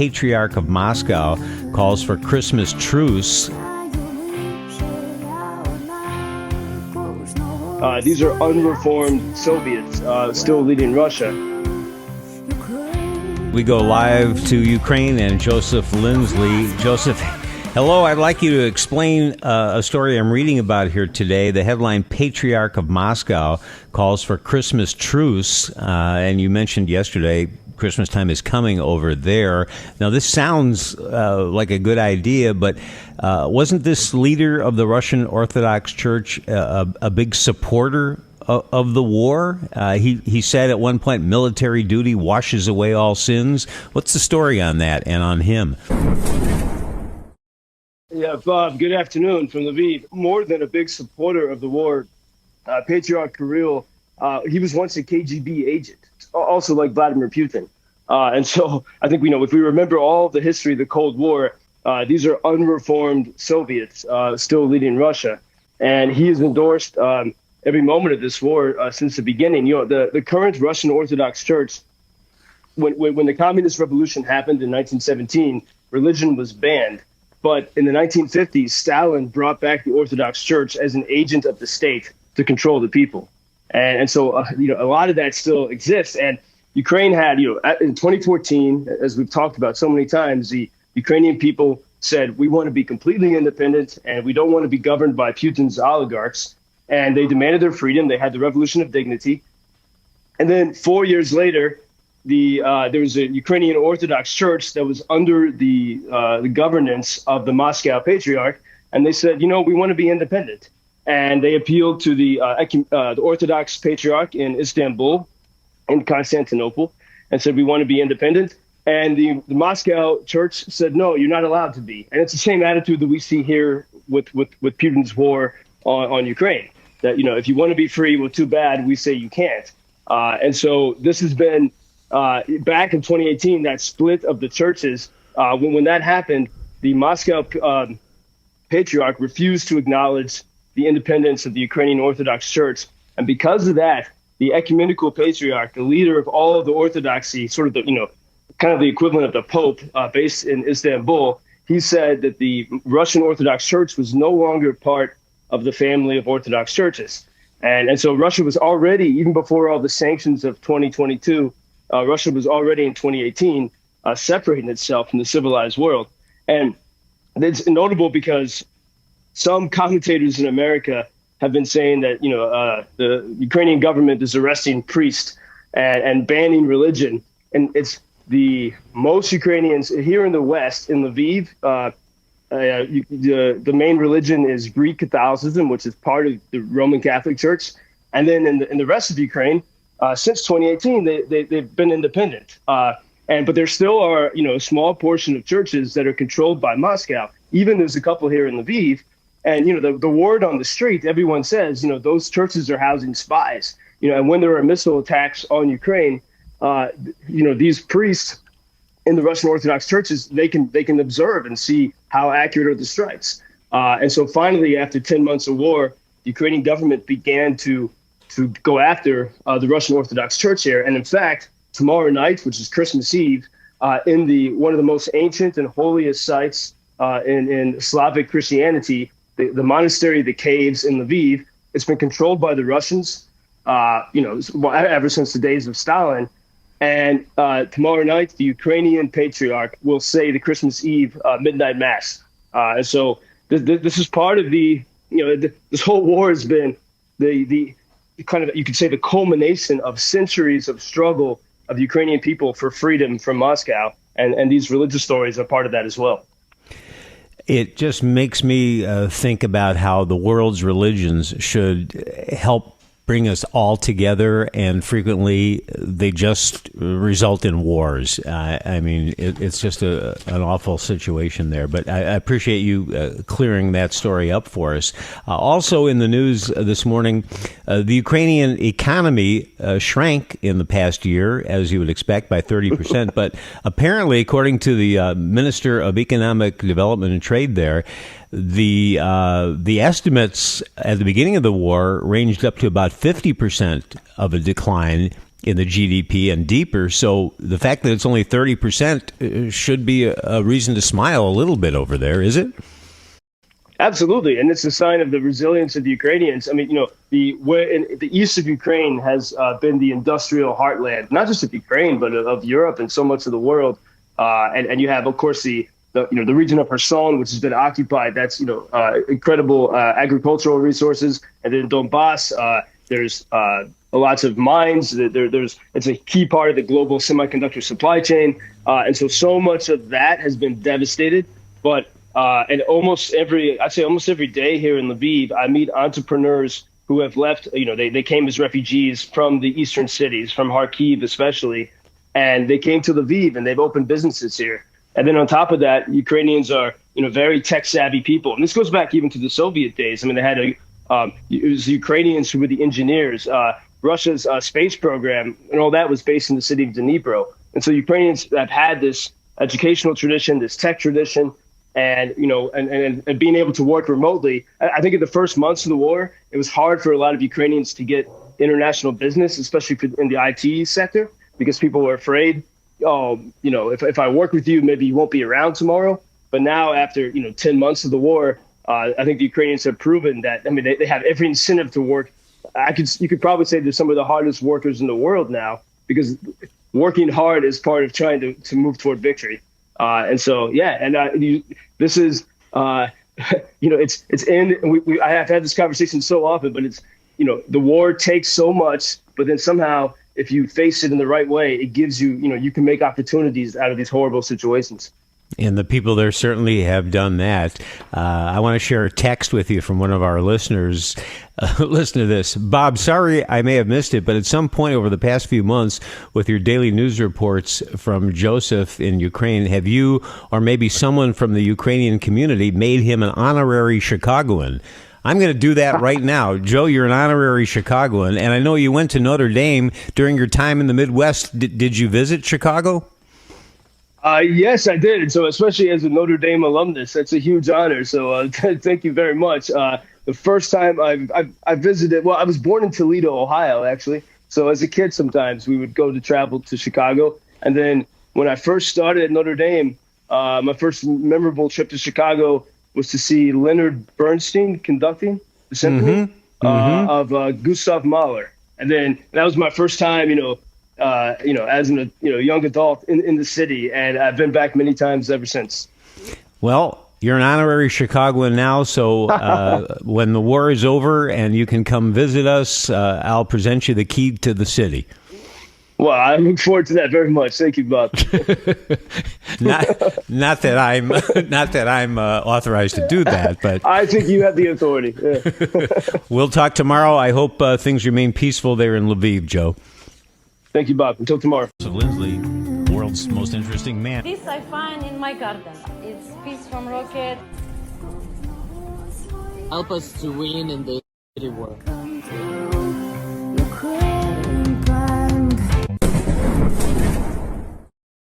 Patriarch of Moscow calls for Christmas truce. These are unreformed Soviets still leading Russia. We go live to Ukraine and Joseph Lindsley. Joseph, hello. I'd like you to explain a story I'm reading about here today. The headline, Patriarch of Moscow calls for Christmas truce. And you mentioned yesterday Christmas time is coming over there. Now, this sounds like a good idea, but wasn't this leader of the Russian Orthodox Church a big supporter of the war? He said at one point, military duty washes away all sins. What's the story on that and on him? Yeah, Bob, good afternoon from Lviv. More than a big supporter of the war, Patriarch Kirill, he was once a KGB agent, also like Vladimir Putin. And so I think, if we remember all the history of the Cold War, these are unreformed Soviets still leading Russia. And he has endorsed every moment of this war since the beginning. The current Russian Orthodox Church, when the Communist Revolution happened in 1917, religion was banned. But in the 1950s, Stalin brought back the Orthodox Church as an agent of the state to control the people. And so, a lot of that still exists. And Ukraine had, in 2014, as we've talked about so many times, the Ukrainian people said, we want to be completely independent and we don't want to be governed by Putin's oligarchs. And they demanded their freedom. They had the Revolution of Dignity. And then 4 years later, there was a Ukrainian Orthodox Church that was under the governance of the Moscow Patriarch. And they said, we want to be independent. And they appealed to the Orthodox Patriarch in Istanbul, in Constantinople, and said, we want to be independent. And the Moscow Church said, no, you're not allowed to be. And it's the same attitude that we see here with Putin's war on Ukraine, that, if you want to be free, well, too bad, we say you can't. And so this has been back in 2018, that split of the churches. When that happened, the Moscow Patriarch refused to acknowledge the independence of the Ukrainian Orthodox Church. And because of that, the ecumenical patriarch, the leader of all of the Orthodoxy, sort of kind of the equivalent of the Pope, based in Istanbul, he said that the Russian Orthodox Church was no longer part of the family of Orthodox churches. And so Russia was already, even before all the sanctions of 2022, Russia was already in 2018 separating itself from the civilized world. And it's notable because some commentators in America have been saying that, the Ukrainian government is arresting priests and banning religion. And it's the most Ukrainians here in the West, in Lviv, the main religion is Greek Catholicism, which is part of the Roman Catholic Church. And then in the rest of Ukraine, since 2018, they've been independent. But there still are, a small portion of churches that are controlled by Moscow. Even there's a couple here in Lviv. And, the word on the street, everyone says, those churches are housing spies. And when there are missile attacks on Ukraine, these priests in the Russian Orthodox churches, they can observe and see how accurate are the strikes. And so finally, after 10 months of war, the Ukrainian government began to go after the Russian Orthodox Church here. And in fact, tomorrow night, which is Christmas Eve, in one of the most ancient and holiest sites in Slavic Christianity, the monastery, the caves in Lviv, it's been controlled by the Russians, ever since the days of Stalin. And tomorrow night, the Ukrainian Patriarch will say the Christmas Eve midnight mass. And so this is part of this whole war has been the kind of, you could say, the culmination of centuries of struggle of the Ukrainian people for freedom from Moscow. And these religious stories are part of that as well. It just makes me think about how the world's religions should help bring us all together, and frequently they just result in wars. It's just an awful situation there. But I appreciate you clearing that story up for us. Also in the news this morning, the Ukrainian economy shrank in the past year, as you would expect, by 30%. But apparently, according to the Minister of Economic Development and Trade there, the estimates at the beginning of the war ranged up to about 50% of a decline in the GDP and deeper. So the fact that it's only 30% should be a reason to smile a little bit over there, is it? Absolutely, and it's a sign of the resilience of the Ukrainians. I mean, the east of Ukraine has been the industrial heartland, not just of Ukraine, but of Europe and so much of the world. And you have, of course, the region of Kherson, which has been occupied. That's incredible agricultural resources, and then Donbass. There's lots of mines. It's a key part of the global semiconductor supply chain, and so much of that has been devastated. But and almost every day here in Lviv, I meet entrepreneurs who have left. They came as refugees from the eastern cities, from Kharkiv especially, and they came to Lviv and they've opened businesses here. And then on top of that, Ukrainians are very tech savvy people, and this goes back even to the Soviet days. I mean, they had it was the Ukrainians who were the engineers. Russia's space program and all that was based in the city of Dnipro, and so Ukrainians have had this educational tradition, this tech tradition. And and being able to work remotely. I think in the first months of the war, it was hard for a lot of Ukrainians to get international business, especially in the IT sector, because people were afraid. If I work with you, maybe you won't be around tomorrow. But now, after 10 months of the war, I think the Ukrainians have proven that. I mean, they have every incentive to work. You could probably say they're some of the hardest workers in the world now, because working hard is part of trying to move toward victory. This is, it's in. I have had this conversation so often, but it's, the war takes so much, but then somehow, if you face it in the right way, it gives you, you can make opportunities out of these horrible situations. And the people there certainly have done that. I want to share a text with you from one of our listeners. Listen to this. Bob, sorry I may have missed it, but at some point over the past few months with your daily news reports from Joseph in Ukraine, have you or maybe someone from the Ukrainian community made him an honorary Chicagoan? I'm going to do that right now. Joe, you're an honorary Chicagoan, and I know you went to Notre Dame during your time in the Midwest. Did you visit Chicago? Yes, I did. And so especially as a Notre Dame alumnus, that's a huge honor. So thank you very much. The first time I visited, well, I was born in Toledo, Ohio, actually. So as a kid, sometimes we would go to travel to Chicago. And then when I first started at Notre Dame, my first memorable trip to Chicago was to see Leonard Bernstein conducting the symphony of Gustav Mahler. And then that was my first time, as a young adult in the city, and I've been back many times ever since. Well, you're an honorary Chicagoan now, so when the war is over and you can come visit us, I'll present you the key to the city. Well, I look forward to that very much. Thank you, Bob. not that I'm authorized to do that, but I think you have the authority. Yeah. We'll talk tomorrow. I hope things remain peaceful there in Lviv, Joe. Thank you, Bob. Until tomorrow. Lindsley, world's most interesting man. This I find in my garden. It's peace from rocket. Help us to win in the war.